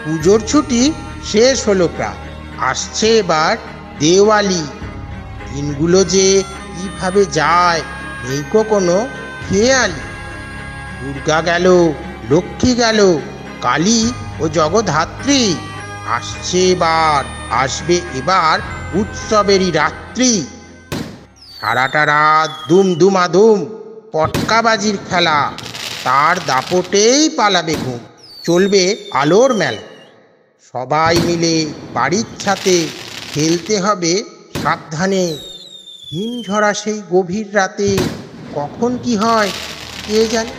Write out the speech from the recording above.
পুজোর ছুটি শেষ হলো প্রায়, আসছে এবার দেওয়ালি। দিনগুলো যে কিভাবে যায় নেই কোনো খেয়ালি। দুর্গা গেল, লক্ষ্মী গেল, কালী ও জগদ্ধাত্রী। আসবে এবার উৎসবেরই রাত্রি। সারাটা রাত দুম দুমাদুম পটকাবাজির খেলা, তার দাপটেই পালাবে ঘুম, চলবে আলোর মেলা। সবাই মিলে বাড়ির ছাতে খেলতে হবে সাবধানে। হিমঝরা সেই গভীর রাতে কখন কি হয় কে জানে।